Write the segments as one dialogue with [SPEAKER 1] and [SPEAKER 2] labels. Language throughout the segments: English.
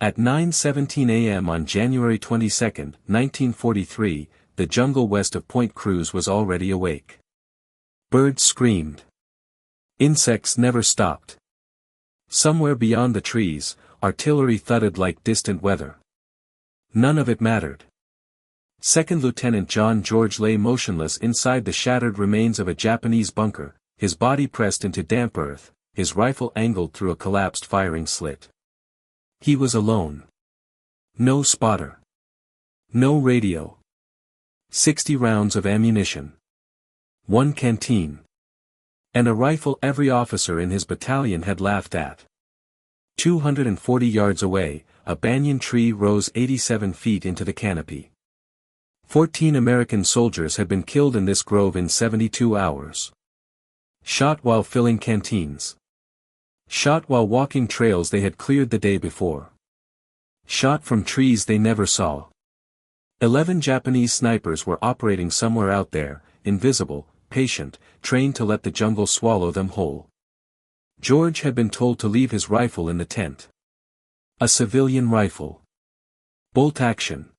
[SPEAKER 1] At 9:17 a.m. on January 22, 1943, the jungle west of Point Cruz was already awake. Birds screamed. Insects never stopped. Somewhere beyond the trees, artillery thudded like distant weather. None of it mattered. Second Lieutenant John George lay motionless inside the shattered remains of a Japanese bunker, his body pressed into damp earth, his rifle angled through a collapsed firing slit. He was alone. No spotter. No radio. 60 rounds of ammunition. 1 canteen. And a rifle every officer in his battalion had laughed at. 240 yards away, a banyan tree rose 87 feet into the canopy. 14 American soldiers had been killed in this grove in 72 hours. Shot while filling canteens. Shot while walking trails they had cleared the day before. Shot from trees they never saw. 11 Japanese snipers were operating somewhere out there, invisible, patient, trained to let the jungle swallow them whole. George had been told to leave his rifle in the tent. A civilian rifle. Bolt action.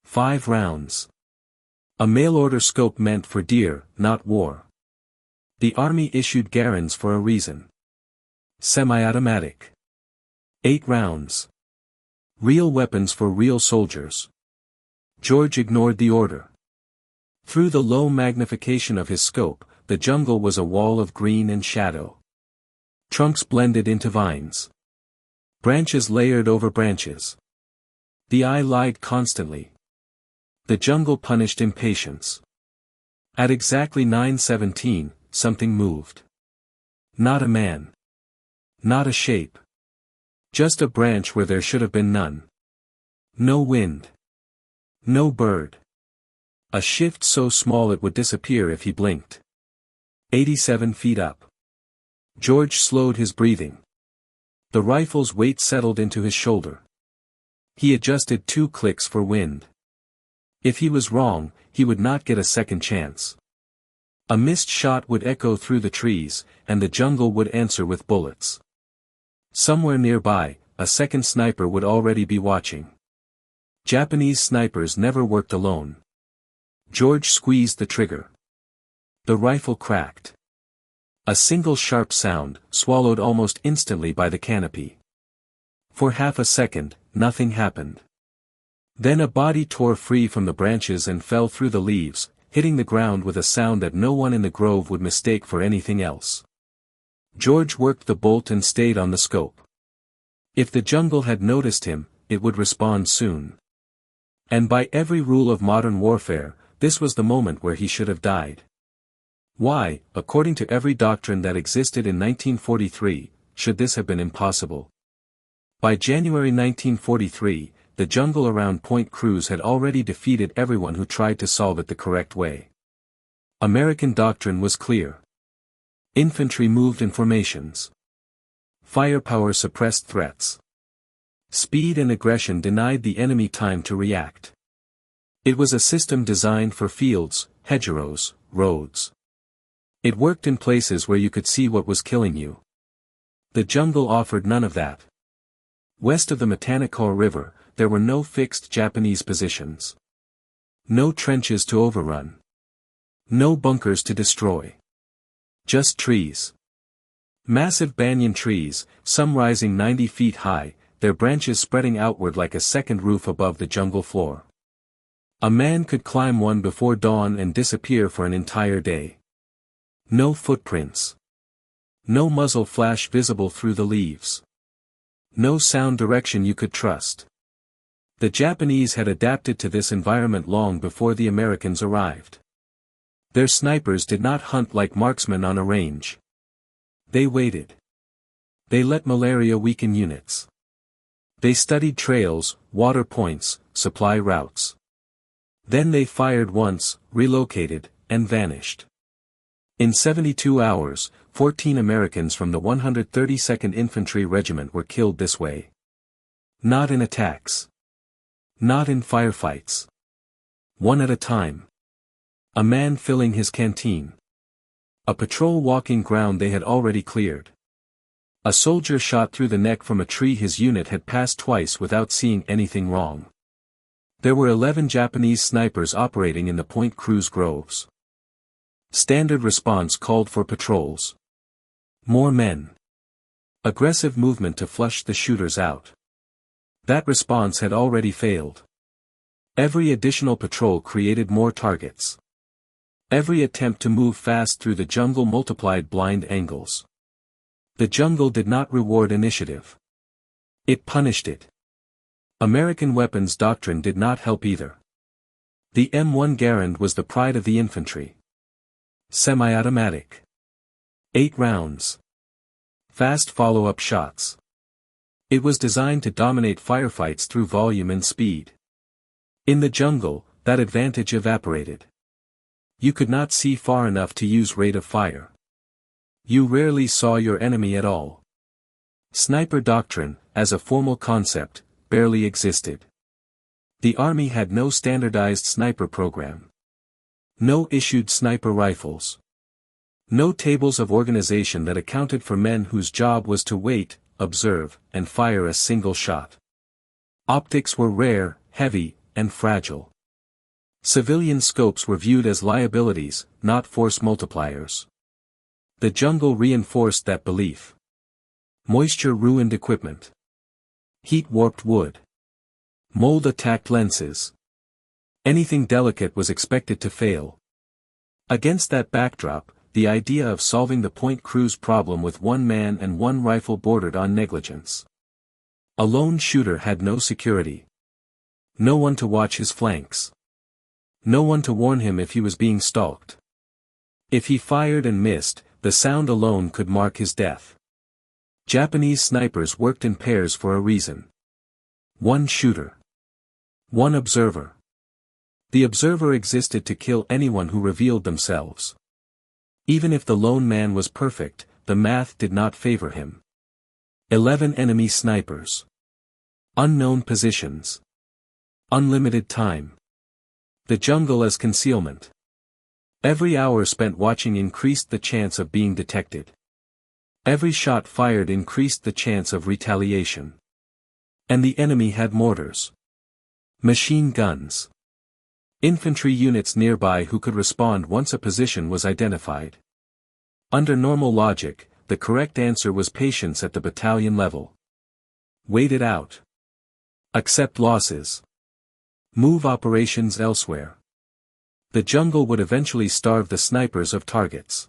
[SPEAKER 1] 5 rounds. A mail-order scope meant for deer, not war. The army issued Garens for a reason. Semi-automatic. 8 rounds. Real weapons for real soldiers. George ignored the order. Through the low magnification of his scope, the jungle was a wall of green and shadow. Trunks blended into vines. Branches layered over branches. The eye lied constantly. The jungle punished impatience. At exactly 9:17, something moved. Not a man. Not a shape. Just a branch where there should have been none. No wind. No bird. A shift so small it would disappear if he blinked. 87 feet up. George slowed his breathing. The rifle's weight settled into his shoulder. He adjusted 2 clicks for wind. If he was wrong, he would not get a second chance. A missed shot would echo through the trees, and the jungle would answer with bullets. Somewhere nearby, a second sniper would already be watching. Japanese snipers never worked alone. George squeezed the trigger. The rifle cracked. A single sharp sound, swallowed almost instantly by the canopy. For half a second, nothing happened. Then a body tore free from the branches and fell through the leaves, hitting the ground with a sound that no one in the grove would mistake for anything else. George worked the bolt and stayed on the scope. If the jungle had noticed him, it would respond soon. And by every rule of modern warfare, this was the moment where he should have died. Why, according to every doctrine that existed in 1943, should this have been impossible? By January 1943, the jungle around Point Cruz had already defeated everyone who tried to solve it the correct way. American doctrine was clear. Infantry moved in formations. Firepower suppressed threats. Speed and aggression denied the enemy time to react. It was a system designed for fields, hedgerows, roads. It worked in places where you could see what was killing you. The jungle offered none of that. West of the Matanicaw River, there were no fixed Japanese positions. No trenches to overrun. No bunkers to destroy. Just trees. Massive banyan trees, some rising 90 feet high, their branches spreading outward like a second roof above the jungle floor. A man could climb one before dawn and disappear for an entire day. No footprints. No muzzle flash visible through the leaves. No sound direction you could trust. The Japanese had adapted to this environment long before the Americans arrived. Their snipers did not hunt like marksmen on a range. They waited. They let malaria weaken units. They studied trails, water points, supply routes. Then they fired once, relocated, and vanished. In 72 hours, 14 Americans from the 132nd Infantry Regiment were killed this way. Not in attacks. Not in firefights. One at a time. A man filling his canteen. A patrol walking ground they had already cleared. A soldier shot through the neck from a tree his unit had passed twice without seeing anything wrong. There were 11 Japanese snipers operating in the Point Cruz groves. Standard response called for patrols. More men. Aggressive movement to flush the shooters out. That response had already failed. Every additional patrol created more targets. Every attempt to move fast through the jungle multiplied blind angles. The jungle did not reward initiative. It punished it. American weapons doctrine did not help either. The M1 Garand was the pride of the infantry. Semi-automatic. 8 rounds. Fast follow-up shots. It was designed to dominate firefights through volume and speed. In the jungle, that advantage evaporated. You could not see far enough to use rate of fire. You rarely saw your enemy at all. Sniper doctrine, as a formal concept, barely existed. The army had no standardized sniper program. No issued sniper rifles. No tables of organization that accounted for men whose job was to wait, observe, and fire a single shot. Optics were rare, heavy, and fragile. Civilian scopes were viewed as liabilities, not force multipliers. The jungle reinforced that belief. Moisture ruined equipment. Heat warped wood. Mold attacked lenses. Anything delicate was expected to fail. Against that backdrop, the idea of solving the Point Cruz problem with one man and one rifle bordered on negligence. A lone shooter had no security. No one to watch his flanks. No one to warn him if he was being stalked. If he fired and missed, the sound alone could mark his death. Japanese snipers worked in pairs for a reason. One shooter. One observer. The observer existed to kill anyone who revealed themselves. Even if the lone man was perfect, the math did not favor him. 11 enemy snipers. Unknown positions. Unlimited time. The jungle as concealment. Every hour spent watching increased the chance of being detected. Every shot fired increased the chance of retaliation. And the enemy had mortars. Machine guns. Infantry units nearby who could respond once a position was identified. Under normal logic, the correct answer was patience at the battalion level. Wait it out. Accept losses. Move operations elsewhere. The jungle would eventually starve the snipers of targets.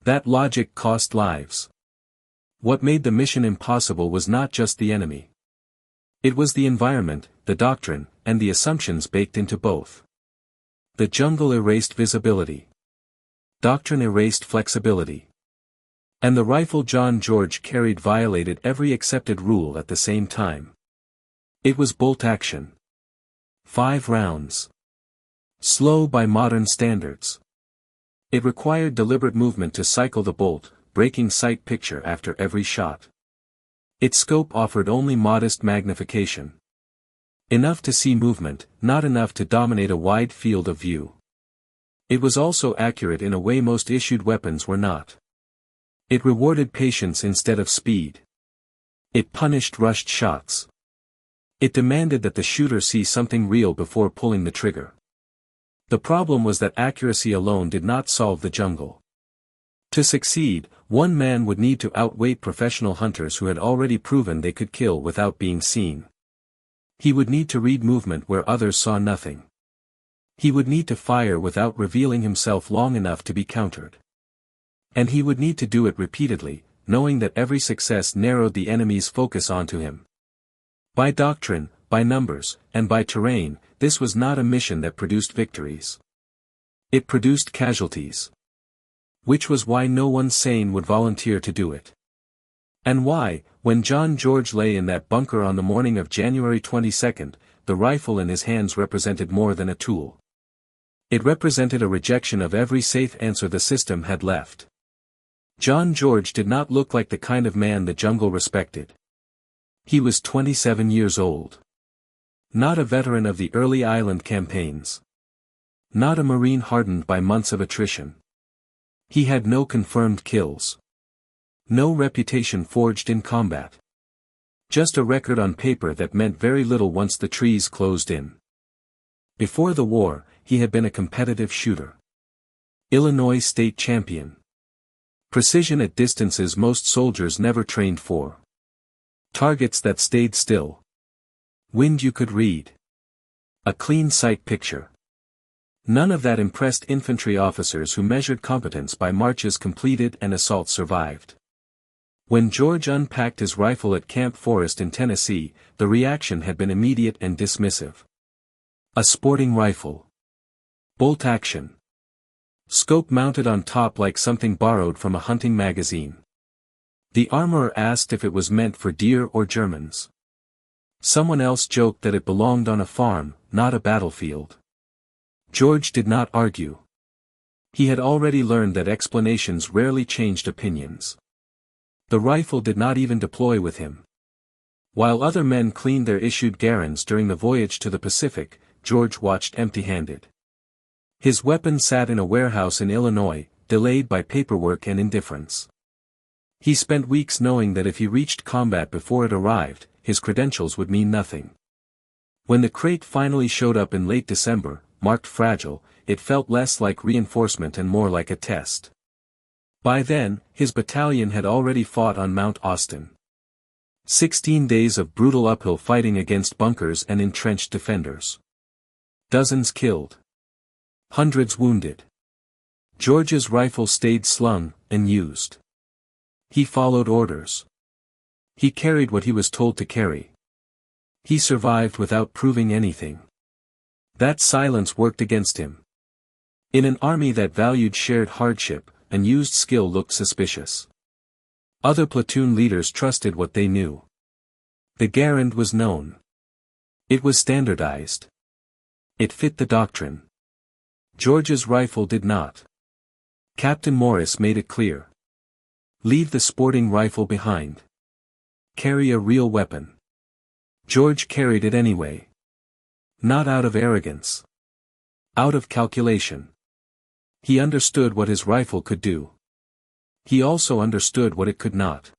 [SPEAKER 1] That logic cost lives. What made the mission impossible was not just the enemy. It was the environment, the doctrine, and the assumptions baked into both. The jungle erased visibility. Doctrine erased flexibility. And the rifle John George carried violated every accepted rule at the same time. It was bolt action. 5 rounds. Slow by modern standards. It required deliberate movement to cycle the bolt, breaking sight picture after every shot. Its scope offered only modest magnification. Enough to see movement, not enough to dominate a wide field of view. It was also accurate in a way most issued weapons were not. It rewarded patience instead of speed. It punished rushed shots. It demanded that the shooter see something real before pulling the trigger. The problem was that accuracy alone did not solve the jungle. To succeed, one man would need to outweight professional hunters who had already proven they could kill without being seen. He would need to read movement where others saw nothing. He would need to fire without revealing himself long enough to be countered. And he would need to do it repeatedly, knowing that every success narrowed the enemy's focus onto him. By doctrine, by numbers, and by terrain, this was not a mission that produced victories. It produced casualties. Which was why no one sane would volunteer to do it. And why, when John George lay in that bunker on the morning of January 22, the rifle in his hands represented more than a tool. It represented a rejection of every safe answer the system had left. John George did not look like the kind of man the jungle respected. He was 27 years old. Not a veteran of the early island campaigns. Not a Marine hardened by months of attrition. He had no confirmed kills. No reputation forged in combat. Just a record on paper that meant very little once the trees closed in. Before the war, he had been a competitive shooter. Illinois state champion. Precision at distances most soldiers never trained for. Targets that stayed still. Wind you could read. A clean sight picture. None of that impressed infantry officers who measured competence by marches completed and assaults survived. When George unpacked his rifle at Camp Forest in Tennessee, the reaction had been immediate and dismissive. A sporting rifle. Bolt action. Scope mounted on top like something borrowed from a hunting magazine. The armorer asked if it was meant for deer or Germans. Someone else joked that it belonged on a farm, not a battlefield. George did not argue. He had already learned that explanations rarely changed opinions. The rifle did not even deploy with him. While other men cleaned their issued garrons during the voyage to the Pacific, George watched empty-handed. His weapon sat in a warehouse in Illinois, delayed by paperwork and indifference. He spent weeks knowing that if he reached combat before it arrived, his credentials would mean nothing. When the crate finally showed up in late December, marked fragile, it felt less like reinforcement and more like a test. By then, his battalion had already fought on Mount Austin. 16 days of brutal uphill fighting against bunkers and entrenched defenders. Dozens killed. Hundreds wounded. George's rifle stayed slung, unused. He followed orders. He carried what he was told to carry. He survived without proving anything. That silence worked against him. In an army that valued shared hardship, unused skill looked suspicious. Other platoon leaders trusted what they knew. The garand was known. It was standardized. It fit the doctrine. George's rifle did not. Captain Morris made it clear. Leave the sporting rifle behind. Carry a real weapon. George carried it anyway. Not out of arrogance. Out of calculation. He understood what his rifle could do. He also understood what it could not.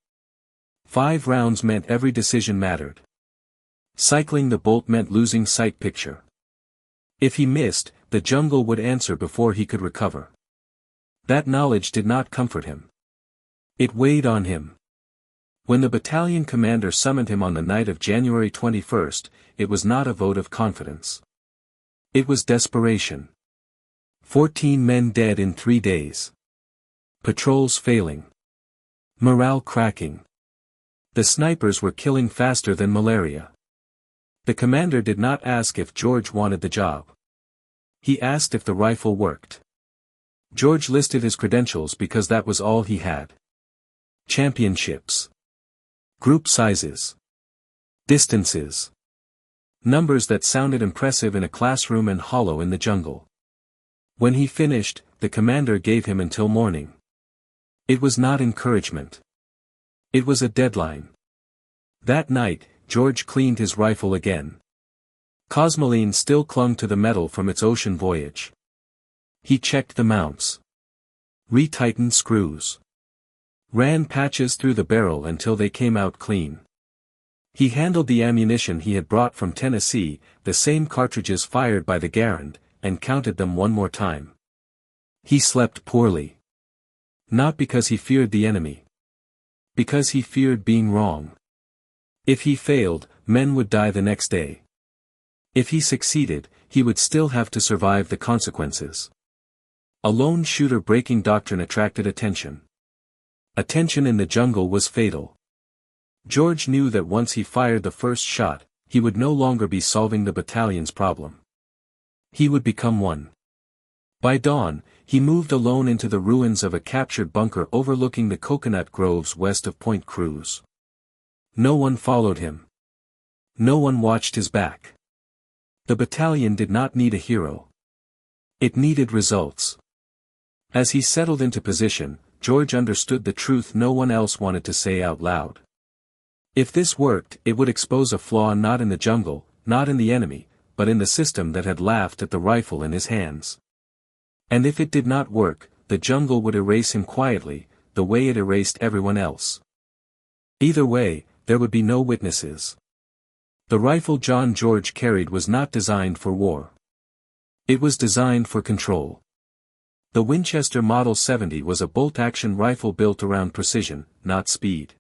[SPEAKER 1] 5 rounds meant every decision mattered. Cycling the bolt meant losing sight picture. If he missed, the jungle would answer before he could recover. That knowledge did not comfort him. It weighed on him. When the battalion commander summoned him on the night of January 21st, it was not a vote of confidence. It was desperation. 14 men dead in 3 days. Patrols failing. Morale cracking. The snipers were killing faster than malaria. The commander did not ask if George wanted the job. He asked if the rifle worked. George listed his credentials because that was all he had. Championships. Group sizes. Distances. Numbers that sounded impressive in a classroom and hollow in the jungle. When he finished, the commander gave him until morning. It was not encouragement. It was a deadline. That night, George cleaned his rifle again. Cosmoline still clung to the metal from its ocean voyage. He checked the mounts. Retightened screws. Ran patches through the barrel until they came out clean. He handled the ammunition he had brought from Tennessee, the same cartridges fired by the garand, and counted them one more time. He slept poorly. Not because he feared the enemy. Because he feared being wrong. If he failed, men would die the next day. If he succeeded, he would still have to survive the consequences. A lone shooter breaking doctrine attracted attention. Attention in the jungle was fatal. George knew that once he fired the first shot, he would no longer be solving the battalion's problem. He would become one. By dawn, he moved alone into the ruins of a captured bunker overlooking the coconut groves west of Point Cruz. No one followed him. No one watched his back. The battalion did not need a hero. It needed results. As he settled into position, George understood the truth no one else wanted to say out loud. If this worked, it would expose a flaw not in the jungle, not in the enemy, but in the system that had laughed at the rifle in his hands. And if it did not work, the jungle would erase him quietly, the way it erased everyone else. Either way, there would be no witnesses. The rifle John George carried was not designed for war. It was designed for control. The Winchester Model 70 was a bolt-action rifle built around precision, not speed.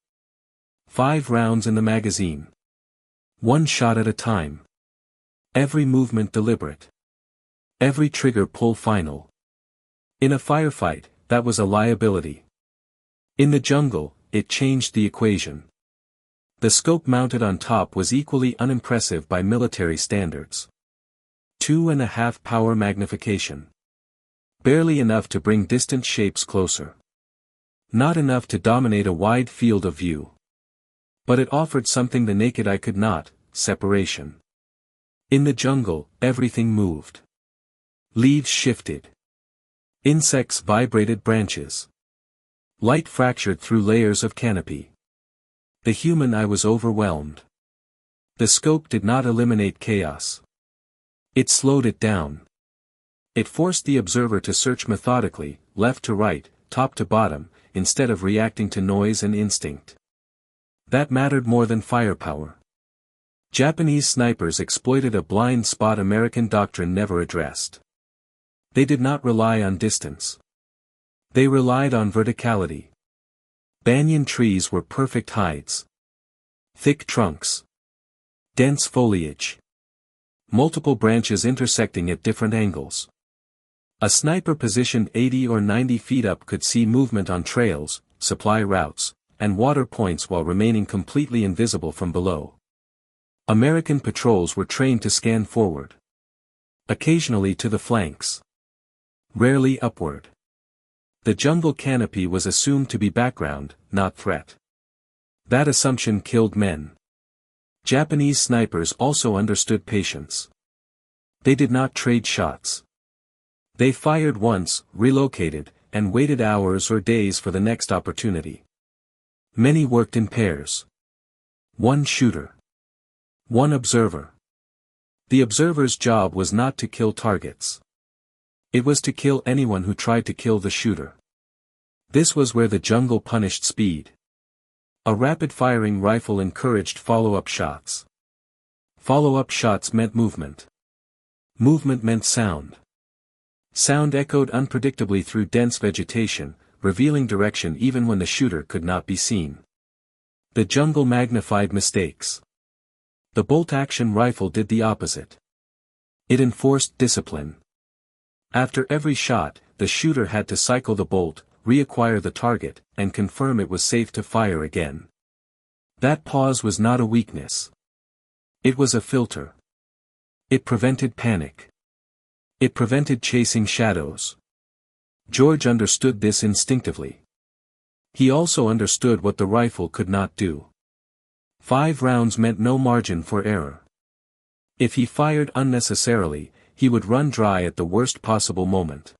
[SPEAKER 1] 5 rounds in the magazine. 1 shot at a time. Every movement deliberate. Every trigger pull final. In a firefight, that was a liability. In the jungle, it changed the equation. The scope mounted on top was equally unimpressive by military standards. 2.5 power magnification. Barely enough to bring distant shapes closer. Not enough to dominate a wide field of view. But it offered something the naked eye could not: separation. In the jungle, everything moved. Leaves shifted. Insects vibrated branches. Light fractured through layers of canopy. The human eye was overwhelmed. The scope did not eliminate chaos. It slowed it down. It forced the observer to search methodically, left to right, top to bottom, instead of reacting to noise and instinct. That mattered more than firepower. Japanese snipers exploited a blind spot American doctrine never addressed. They did not rely on distance. They relied on verticality. Banyan trees were perfect hides. Thick trunks. Dense foliage. Multiple branches intersecting at different angles. A sniper positioned 80 or 90 feet up could see movement on trails, supply routes, and water points while remaining completely invisible from below. American patrols were trained to scan forward. Occasionally to the flanks. Rarely upward. The jungle canopy was assumed to be background, not threat. That assumption killed men. Japanese snipers also understood patience. They did not trade shots. They fired once, relocated, and waited hours or days for the next opportunity. Many worked in pairs. 1 shooter. 1 observer. The observer's job was not to kill targets. It was to kill anyone who tried to kill the shooter. This was where the jungle punished speed. A rapid-firing rifle encouraged follow-up shots. Follow-up shots meant movement. Movement meant sound. Sound echoed unpredictably through dense vegetation, revealing direction even when the shooter could not be seen. The jungle magnified mistakes. The bolt-action rifle did the opposite. It enforced discipline. After every shot, the shooter had to cycle the bolt, reacquire the target, and confirm it was safe to fire again. That pause was not a weakness. It was a filter. It prevented panic. It prevented chasing shadows. George understood this instinctively. He also understood what the rifle could not do. 5 rounds meant no margin for error. If he fired unnecessarily, he would run dry at the worst possible moment.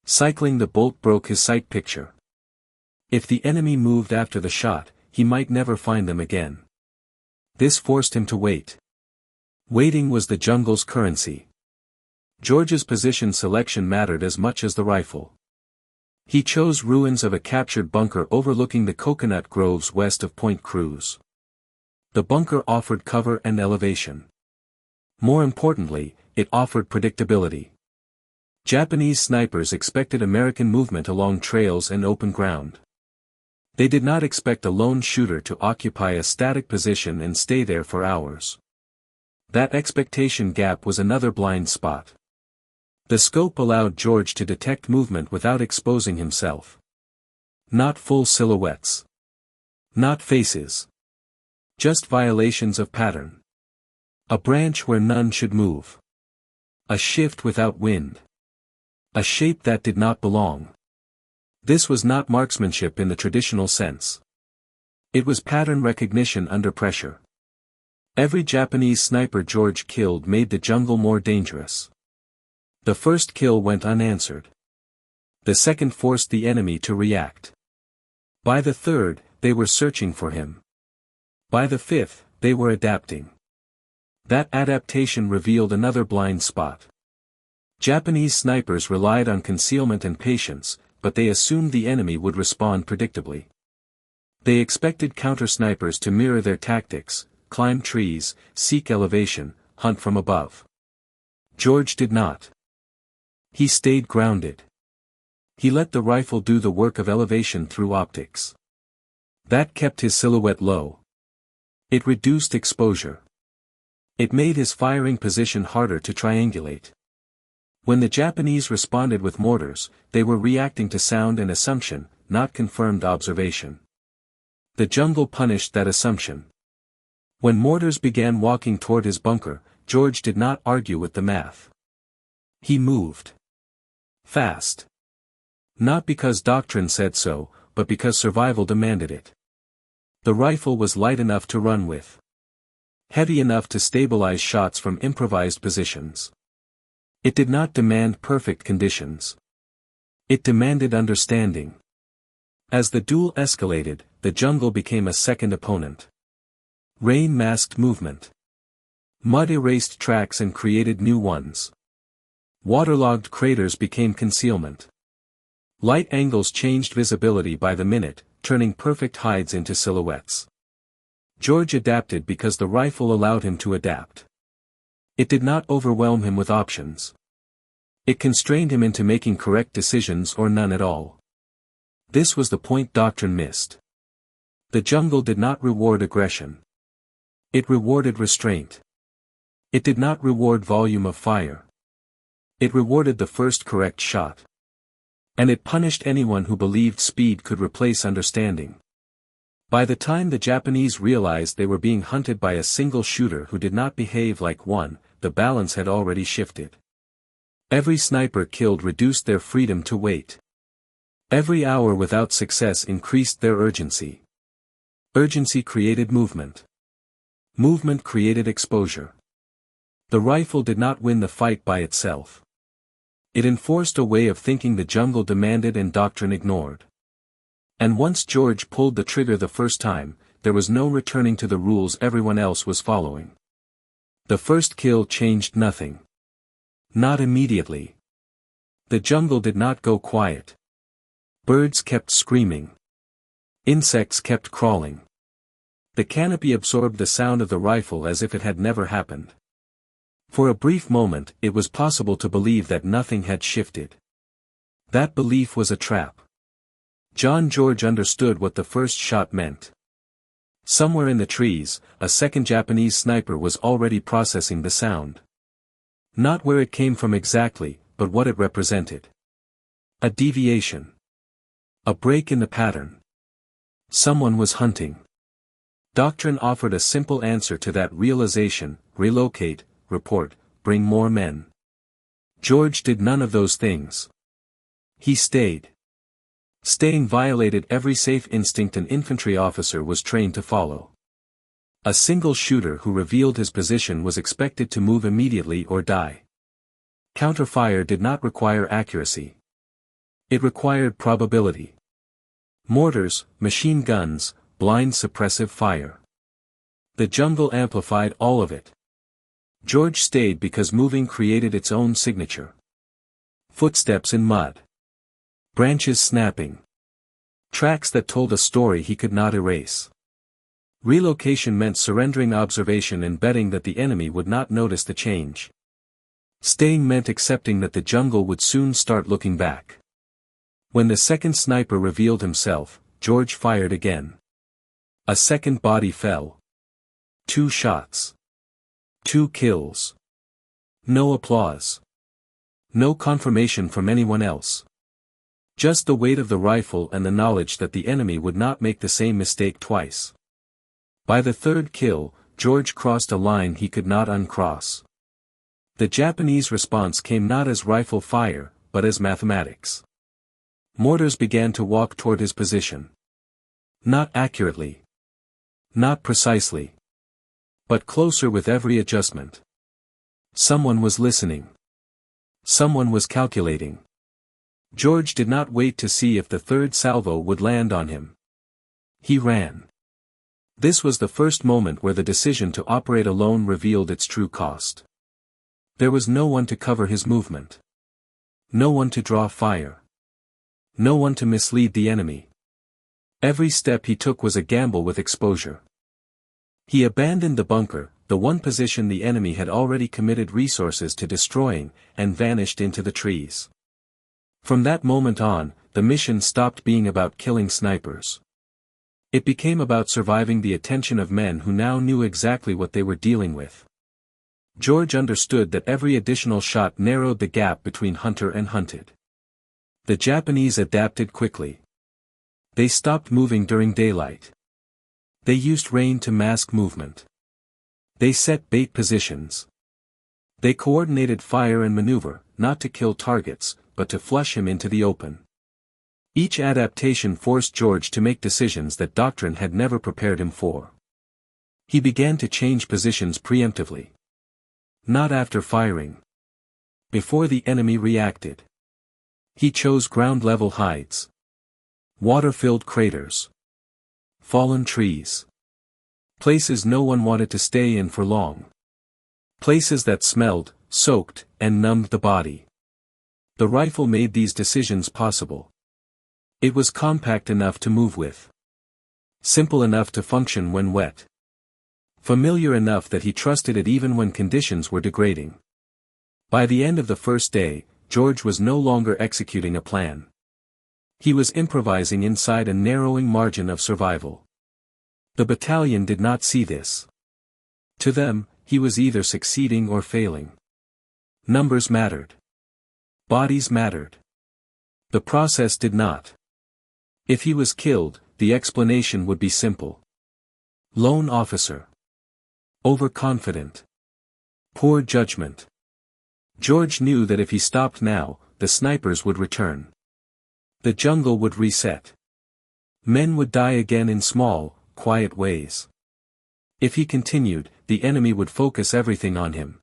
[SPEAKER 1] Cycling the bolt broke his sight picture. If the enemy moved after the shot, he might never find them again. This forced him to wait. Waiting was the jungle's currency. George's position selection mattered as much as the rifle. He chose ruins of a captured bunker overlooking the coconut groves west of Point Cruz. The bunker offered cover and elevation. More importantly, it offered predictability. Japanese snipers expected American movement along trails and open ground. They did not expect a lone shooter to occupy a static position and stay there for hours. That expectation gap was another blind spot. The scope allowed George to detect movement without exposing himself. Not full silhouettes. Not faces. Just violations of pattern. A branch where none should move. A shift without wind. A shape that did not belong. This was not marksmanship in the traditional sense. It was pattern recognition under pressure. Every Japanese sniper George killed made the jungle more dangerous. The first kill went unanswered. The second forced the enemy to react. By the third, they were searching for him. By the fifth, they were adapting. That adaptation revealed another blind spot. Japanese snipers relied on concealment and patience, but they assumed the enemy would respond predictably. They expected counter-snipers to mirror their tactics, climb trees, seek elevation, hunt from above. George did not. He stayed grounded. He let the rifle do the work of elevation through optics. That kept his silhouette low. It reduced exposure. It made his firing position harder to triangulate. When the Japanese responded with mortars, they were reacting to sound and assumption, not confirmed observation. The jungle punished that assumption. When mortars began walking toward his bunker, George did not argue with the math. He moved. Fast. Not because doctrine said so, but because survival demanded it. The rifle was light enough to run with. Heavy enough to stabilize shots from improvised positions. It did not demand perfect conditions. It demanded understanding. As the duel escalated, the jungle became a second opponent. Rain masked movement. Mud erased tracks and created new ones. Waterlogged craters became concealment. Light angles changed visibility by the minute, turning perfect hides into silhouettes. George adapted because the rifle allowed him to adapt. It did not overwhelm him with options. It constrained him into making correct decisions or none at all. This was the point doctrine missed. The jungle did not reward aggression. It rewarded restraint. It did not reward volume of fire. It rewarded the first correct shot. And it punished anyone who believed speed could replace understanding. By the time the Japanese realized they were being hunted by a single shooter who did not behave like one, the balance had already shifted. Every sniper killed reduced their freedom to wait. Every hour without success increased their urgency. Urgency created movement. Movement created exposure. The rifle did not win the fight by itself. It enforced a way of thinking the jungle demanded and doctrine ignored. And once George pulled the trigger the first time, there was no returning to the rules everyone else was following. The first kill changed nothing. Not immediately. The jungle did not go quiet. Birds kept screaming. Insects kept crawling. The canopy absorbed the sound of the rifle as if it had never happened. For a brief moment, it was possible to believe that nothing had shifted. That belief was a trap. John George understood what the first shot meant. Somewhere in the trees, a second Japanese sniper was already processing the sound. Not where it came from exactly, but what it represented. A deviation. A break in the pattern. Someone was hunting. Doctrine offered a simple answer to that realization: relocate, report, bring more men. George did none of those things. He stayed. Staying violated every safe instinct an infantry officer was trained to follow. A single shooter who revealed his position was expected to move immediately or die. Counterfire did not require accuracy. It required probability. Mortars, machine guns, blind suppressive fire. The jungle amplified all of it. George stayed because moving created its own signature. Footsteps in mud. Branches snapping. Tracks that told a story he could not erase. Relocation meant surrendering observation and betting that the enemy would not notice the change. Staying meant accepting that the jungle would soon start looking back. When the second sniper revealed himself, George fired again. A second body fell. 2 shots. 2 kills. No applause. No confirmation from anyone else. Just the weight of the rifle and the knowledge that the enemy would not make the same mistake twice. By the third kill, George crossed a line he could not uncross. The Japanese response came not as rifle fire, but as mathematics. Mortars began to walk toward his position. Not accurately. Not precisely. But closer with every adjustment. Someone was listening. Someone was calculating. George did not wait to see if the third salvo would land on him. He ran. This was the first moment where the decision to operate alone revealed its true cost. There was no one to cover his movement. No one to draw fire. No one to mislead the enemy. Every step he took was a gamble with exposure. He abandoned the bunker, the one position the enemy had already committed resources to destroying, and vanished into the trees. From that moment on, the mission stopped being about killing snipers. It became about surviving the attention of men who now knew exactly what they were dealing with. George understood that every additional shot narrowed the gap between hunter and hunted. The Japanese adapted quickly. They stopped moving during daylight. They used rain to mask movement. They set bait positions. They coordinated fire and maneuver, not to kill targets, but to flush him into the open. Each adaptation forced George to make decisions that doctrine had never prepared him for. He began to change positions preemptively. Not after firing. Before the enemy reacted. He chose ground-level hides. Water-filled craters. Fallen trees. Places no one wanted to stay in for long. Places that smelled, soaked, and numbed the body. The rifle made these decisions possible. It was compact enough to move with. Simple enough to function when wet. Familiar enough that he trusted it even when conditions were degrading. By the end of the first day, George was no longer executing a plan. He was improvising inside a narrowing margin of survival. The battalion did not see this. To them, he was either succeeding or failing. Numbers mattered. Bodies mattered. The process did not. If he was killed, the explanation would be simple. Lone officer. Overconfident. Poor judgment. George knew that if he stopped now, the snipers would return. The jungle would reset. Men would die again in small, quiet ways. If he continued, the enemy would focus everything on him.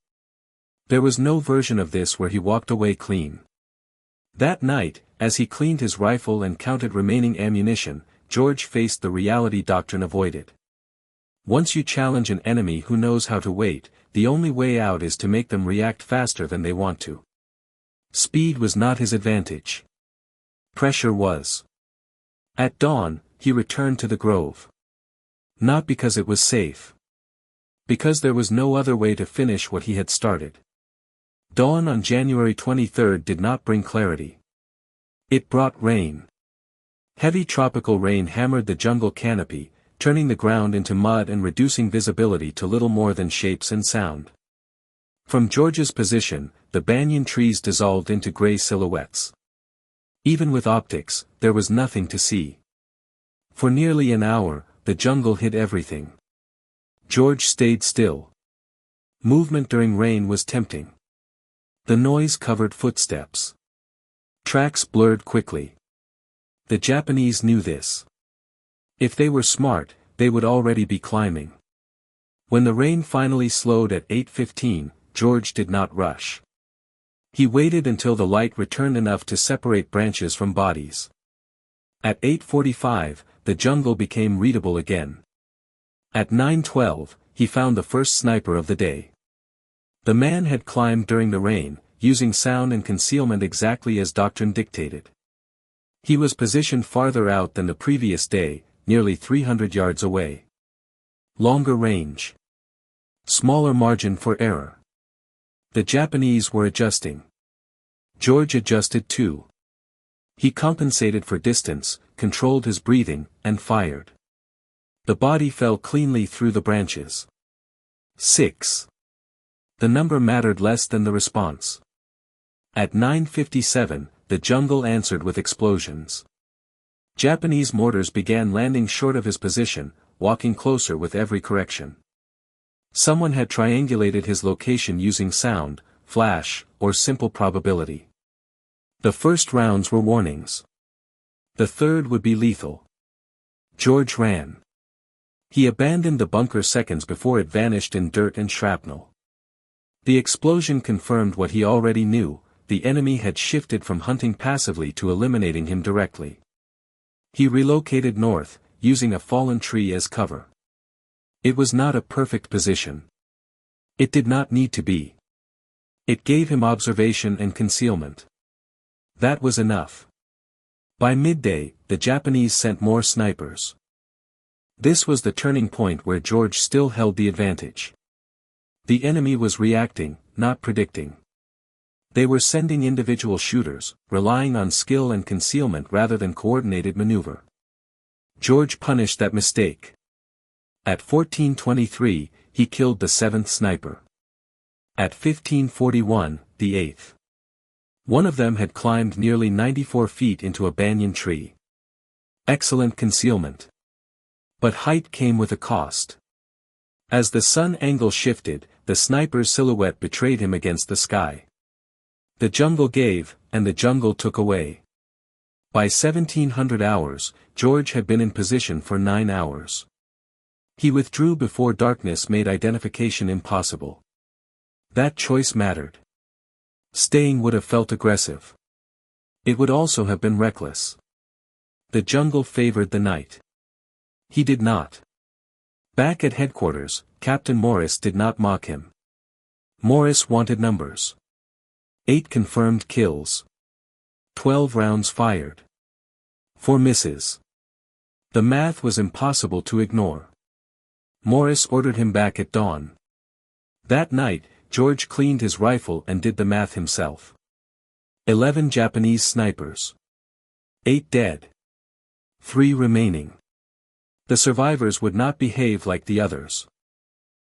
[SPEAKER 1] There was no version of this where he walked away clean. That night, as he cleaned his rifle and counted remaining ammunition, George faced the reality doctrine avoided. Once you challenge an enemy who knows how to wait, the only way out is to make them react faster than they want to. Speed was not his advantage. Pressure was. At dawn, he returned to the grove. Not because it was safe. Because there was no other way to finish what he had started. Dawn on January 23 did not bring clarity. It brought rain. Heavy tropical rain hammered the jungle canopy, turning the ground into mud and reducing visibility to little more than shapes and sound. From George's position, the banyan trees dissolved into gray silhouettes. Even with optics, there was nothing to see. For nearly an hour, the jungle hid everything. George stayed still. Movement during rain was tempting. The noise covered footsteps. Tracks blurred quickly. The Japanese knew this. If they were smart, they would already be climbing. When the rain finally slowed at 8:15, George did not rush. He waited until the light returned enough to separate branches from bodies. At 8:45, the jungle became readable again. At 9:12, he found the first sniper of the day. The man had climbed during the rain, using sound and concealment exactly as doctrine dictated. He was positioned farther out than the previous day, nearly 300 yards away. Longer range. Smaller margin for error. The Japanese were adjusting. George adjusted too. He compensated for distance, controlled his breathing, and fired. The body fell cleanly through the branches. 6. The number mattered less than the response. At 9:57, the jungle answered with explosions. Japanese mortars began landing short of his position, walking closer with every correction. Someone had triangulated his location using sound, flash, or simple probability. The first rounds were warnings. The third would be lethal. George ran. He abandoned the bunker seconds before it vanished in dirt and shrapnel. The explosion confirmed what he already knew: the enemy had shifted from hunting passively to eliminating him directly. He relocated north, using a fallen tree as cover. It was not a perfect position. It did not need to be. It gave him observation and concealment. That was enough. By midday, the Japanese sent more snipers. This was the turning point where George still held the advantage. The enemy was reacting, not predicting. They were sending individual shooters, relying on skill and concealment rather than coordinated maneuver. George punished that mistake. At 14:23, he killed the 7th sniper. At 15:41, the 8th. One of them had climbed nearly 94 feet into a banyan tree. Excellent concealment. But height came with a cost. As the sun angle shifted, the sniper's silhouette betrayed him against the sky. The jungle gave, and the jungle took away. By 1700 hours, George had been in position for 9 hours. He withdrew before darkness made identification impossible. That choice mattered. Staying would have felt aggressive. It would also have been reckless. The jungle favored the night. He did not. Back at headquarters, Captain Morris did not mock him. Morris wanted numbers. 8 confirmed kills. 12 rounds fired. 4 misses. The math was impossible to ignore. Morris ordered him back at dawn. That night, George cleaned his rifle and did the math himself. 11 Japanese snipers. 8 dead. 3 remaining. The survivors would not behave like the others.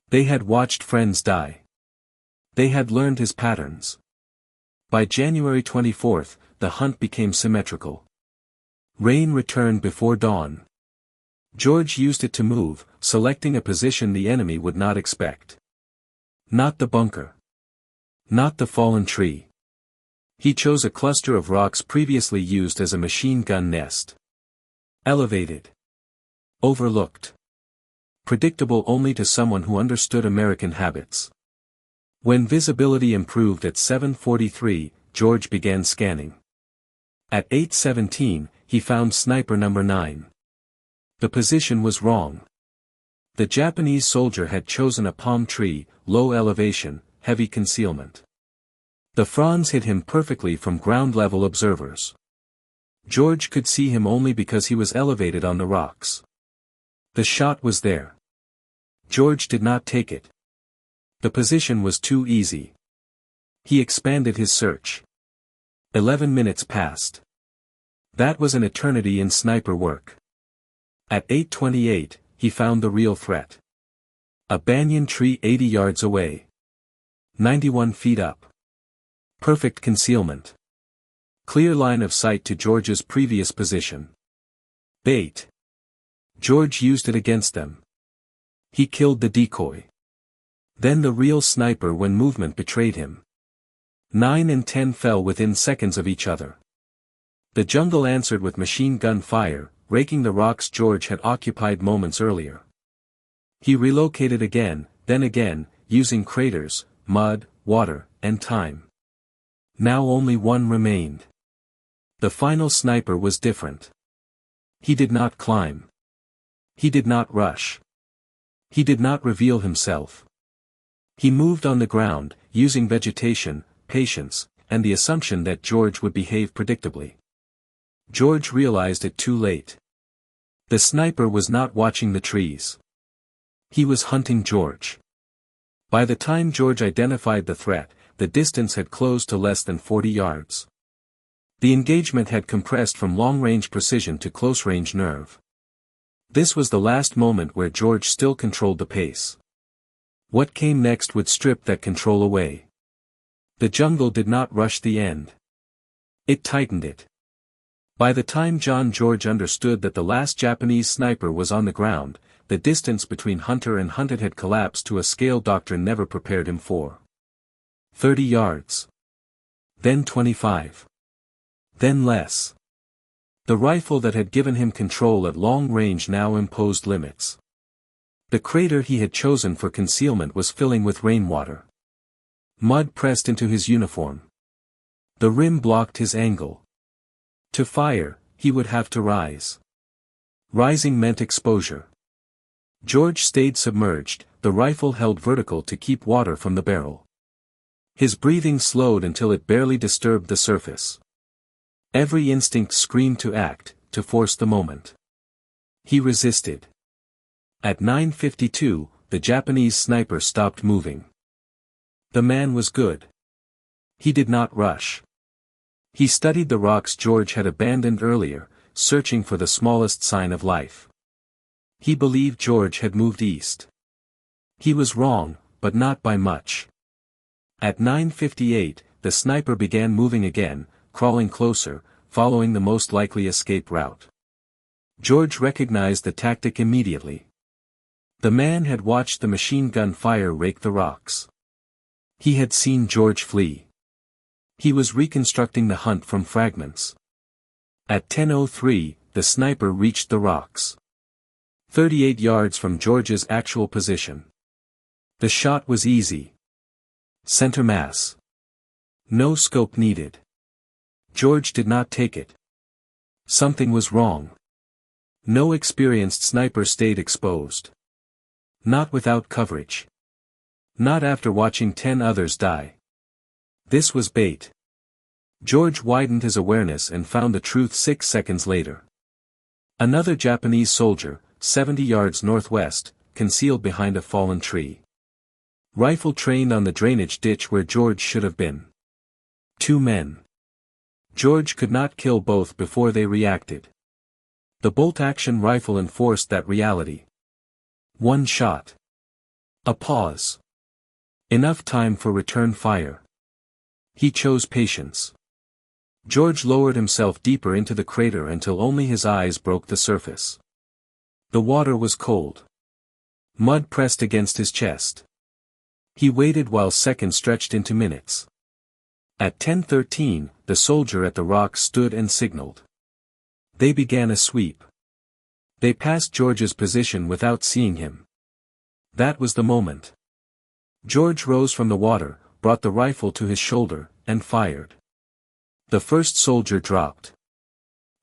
[SPEAKER 1] They had watched friends die. They had learned his patterns. By January 24th, the hunt became symmetrical. Rain returned before dawn. George used it to move, selecting a position the enemy would not expect. Not the bunker. Not the fallen tree. He chose a cluster of rocks previously used as a machine gun nest. Elevated. Overlooked. Predictable only to someone who understood American habits. When visibility improved at 7:43, George began scanning. At 8:17, he found sniper number 9. The position was wrong. The Japanese soldier had chosen a palm tree, low elevation, heavy concealment. The fronds hid him perfectly from ground-level observers. George could see him only because he was elevated on the rocks. The shot was there. George did not take it. The position was too easy. He expanded his search. 11 minutes passed. That was an eternity in sniper work. At 8:28, he found the real threat. A banyan tree 80 yards away. 91 feet up. Perfect concealment. Clear line of sight to George's previous position. Bait. George used it against them. He killed the decoy. Then the real sniper when movement betrayed him. 9 and 10 fell within seconds of each other. The jungle answered with machine gun fire, raking the rocks George had occupied moments earlier. He relocated again, then again, using craters, mud, water, and time. Now only one remained. The final sniper was different. He did not climb. He did not rush. He did not reveal himself. He moved on the ground, using vegetation, patience, and the assumption that George would behave predictably. George realized it too late. The sniper was not watching the trees. He was hunting George. By the time George identified the threat, the distance had closed to less than 40 yards. The engagement had compressed from long-range precision to close-range nerve. This was the last moment where George still controlled the pace. What came next would strip that control away. The jungle did not rush the end. It tightened it. By the time John George understood that the last Japanese sniper was on the ground, the distance between hunter and hunted had collapsed to a scale doctrine never prepared him for. 30 yards. Then 25. Then less. The rifle that had given him control at long range now imposed limits. The crater he had chosen for concealment was filling with rainwater. Mud pressed into his uniform. The rim blocked his angle. To fire, he would have to rise. Rising meant exposure. George stayed submerged, the rifle held vertical to keep water from the barrel. His breathing slowed until it barely disturbed the surface. Every instinct screamed to act, to force the moment. He resisted. At 9:52, the Japanese sniper stopped moving. The man was good. He did not rush. He studied the rocks George had abandoned earlier, searching for the smallest sign of life. He believed George had moved east. He was wrong, but not by much. At 9:58, the sniper began moving again, crawling closer, following the most likely escape route. George recognized the tactic immediately. The man had watched the machine gun fire rake the rocks. He had seen George flee. He was reconstructing the hunt from fragments. At 10:03, the sniper reached the rocks. 38 yards from George's actual position. The shot was easy. Center mass. No scope needed. George did not take it. Something was wrong. No experienced sniper stayed exposed. Not without coverage. Not after watching 10 others die. This was bait. George widened his awareness and found the truth 6 seconds later. Another Japanese soldier, 70 yards northwest, concealed behind a fallen tree. Rifle trained on the drainage ditch where George should have been. 2 men. George could not kill both before they reacted. The bolt-action rifle enforced that reality. 1 shot. A pause. Enough time for return fire. He chose patience. George lowered himself deeper into the crater until only his eyes broke the surface. The water was cold. Mud pressed against his chest. He waited while seconds stretched into minutes. At 10:13, the soldier at the rock stood and signaled. They began a sweep. They passed George's position without seeing him. That was the moment. George rose from the water, brought the rifle to his shoulder, and fired. The first soldier dropped.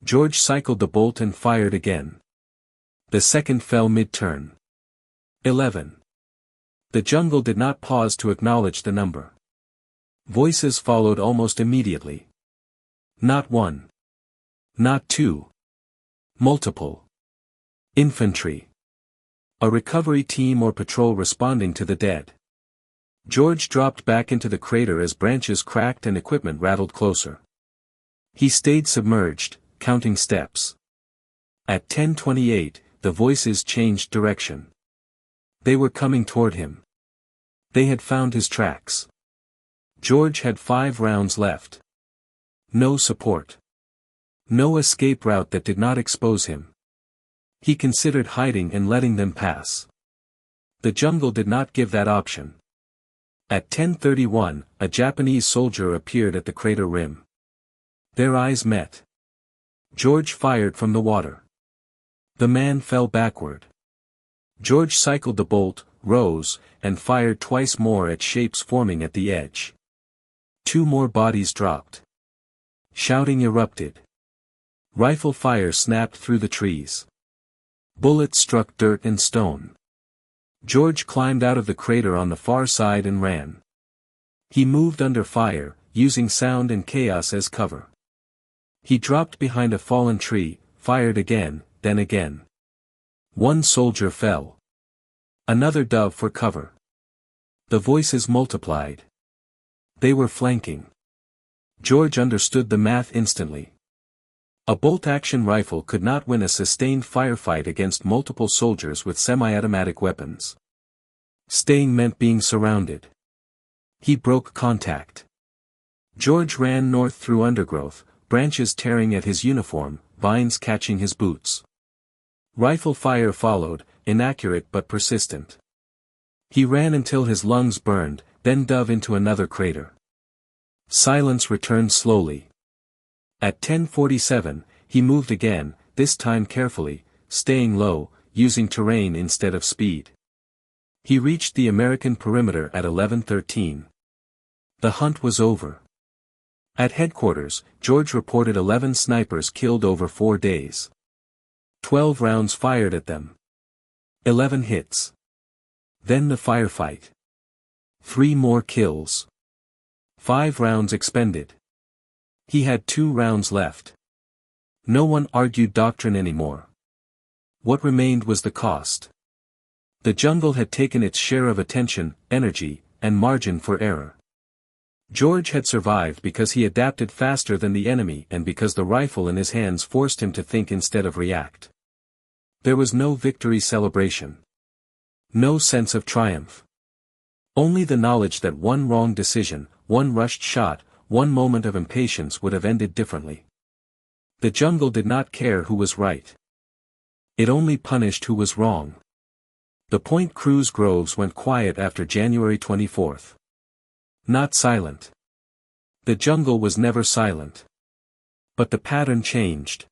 [SPEAKER 1] George cycled the bolt and fired again. The second fell mid-turn. 11. The jungle did not pause to acknowledge the number. Voices followed almost immediately. Not 1. Not 2. Multiple. Infantry. A recovery team or patrol responding to the dead. George dropped back into the crater as branches cracked and equipment rattled closer. He stayed submerged, counting steps. At 10:28, the voices changed direction. They were coming toward him. They had found his tracks. George had 5 rounds left. No support. No escape route that did not expose him. He considered hiding and letting them pass. The jungle did not give that option. At 10:31, a Japanese soldier appeared at the crater rim. Their eyes met. George fired from the water. The man fell backward. George cycled the bolt, rose, and fired twice more at shapes forming at the edge. 2 more bodies dropped. Shouting erupted. Rifle fire snapped through the trees. Bullets struck dirt and stone. George climbed out of the crater on the far side and ran. He moved under fire, using sound and chaos as cover. He dropped behind a fallen tree, fired again, then again. 1 soldier fell. Another dove for cover. The voices multiplied. They were flanking. George understood the math instantly. A bolt-action rifle could not win a sustained firefight against multiple soldiers with semi-automatic weapons. Staying meant being surrounded. He broke contact. George ran north through undergrowth, branches tearing at his uniform, vines catching his boots. Rifle fire followed, inaccurate but persistent. He ran until his lungs burned, then dove into another crater. Silence returned slowly. At 10:47, he moved again, this time carefully, staying low, using terrain instead of speed. He reached the American perimeter at 11:13. The hunt was over. At headquarters, George reported 11 snipers killed over 4 days. 12 rounds fired at them. 11 hits. Then the firefight. 3 more kills. 5 rounds expended. He had 2 rounds left. No one argued doctrine anymore. What remained was the cost. The jungle had taken its share of attention, energy, and margin for error. George had survived because he adapted faster than the enemy and because the rifle in his hands forced him to think instead of react. There was no victory celebration. No sense of triumph. Only the knowledge that one wrong decision, one rushed shot, one moment of impatience would have ended differently. The jungle did not care who was right. It only punished who was wrong. The Point Cruz groves went quiet after January 24th. Not silent. The jungle was never silent. But the pattern changed.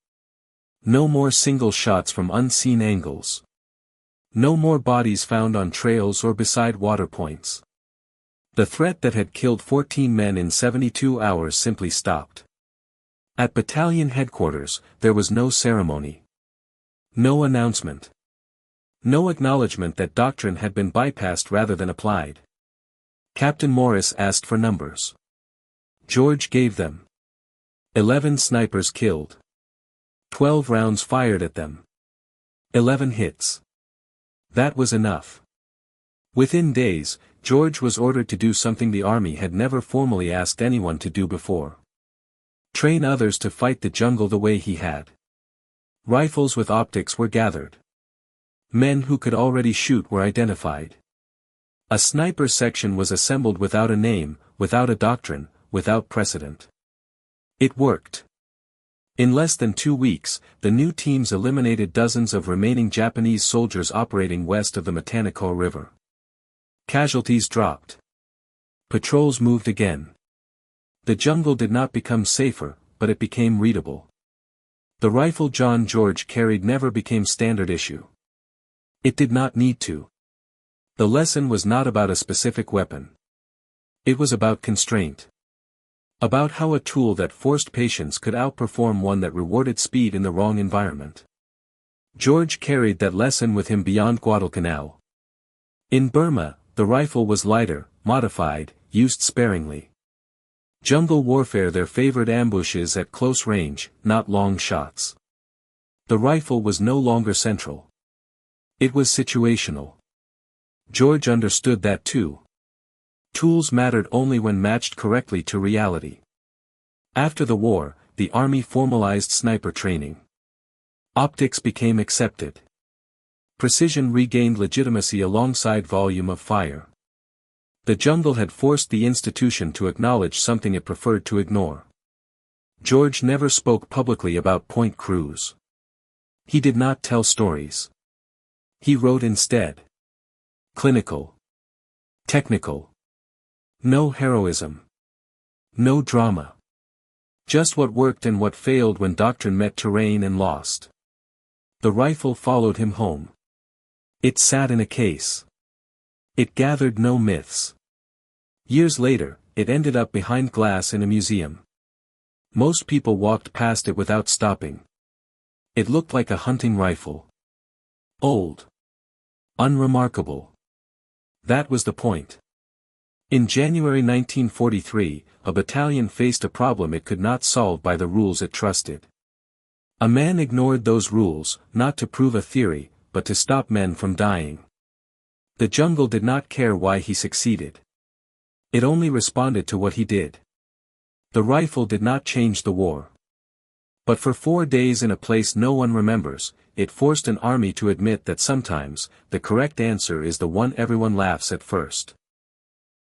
[SPEAKER 1] No more single shots from unseen angles. No more bodies found on trails or beside water points. The threat that had killed 14 men in 72 hours simply stopped. At battalion headquarters, there was no ceremony. No announcement. No acknowledgement that doctrine had been bypassed rather than applied. Captain Morris asked for numbers. George gave them. 11 snipers killed. 12 rounds fired at them. 11 hits. That was enough. Within days, George was ordered to do something the army had never formally asked anyone to do before. Train others to fight the jungle the way he had. Rifles with optics were gathered. Men who could already shoot were identified. A sniper section was assembled without a name, without a doctrine, without precedent. It worked. In less than 2 weeks, the new teams eliminated dozens of remaining Japanese soldiers operating west of the Matanico River. Casualties dropped. Patrols moved again. The jungle did not become safer, but it became readable. The rifle John George carried never became standard issue. It did not need to. The lesson was not about a specific weapon. It was about constraint. About how a tool that forced patience could outperform one that rewarded speed in the wrong environment. George carried that lesson with him beyond Guadalcanal. In Burma, the rifle was lighter, modified, used sparingly. Jungle warfare there favored ambushes at close range, not long shots. The rifle was no longer central. It was situational. George understood that too. Tools mattered only when matched correctly to reality. After the war, the army formalized sniper training. Optics became accepted. Precision regained legitimacy alongside volume of fire. The jungle had forced the institution to acknowledge something it preferred to ignore. George never spoke publicly about Point Cruz. He did not tell stories. He wrote instead. Clinical. Technical. No heroism. No drama. Just what worked and what failed when doctrine met terrain and lost. The rifle followed him home. It sat in a case. It gathered no myths. Years later, it ended up behind glass in a museum. Most people walked past it without stopping. It looked like a hunting rifle. Old. Unremarkable. That was the point. In January 1943, a battalion faced a problem it could not solve by the rules it trusted. A man ignored those rules, not to prove a theory, but to stop men from dying. The jungle did not care why he succeeded. It only responded to what he did. The rifle did not change the war. But for 4 days in a place no one remembers, it forced an army to admit that sometimes, the correct answer is the one everyone laughs at first.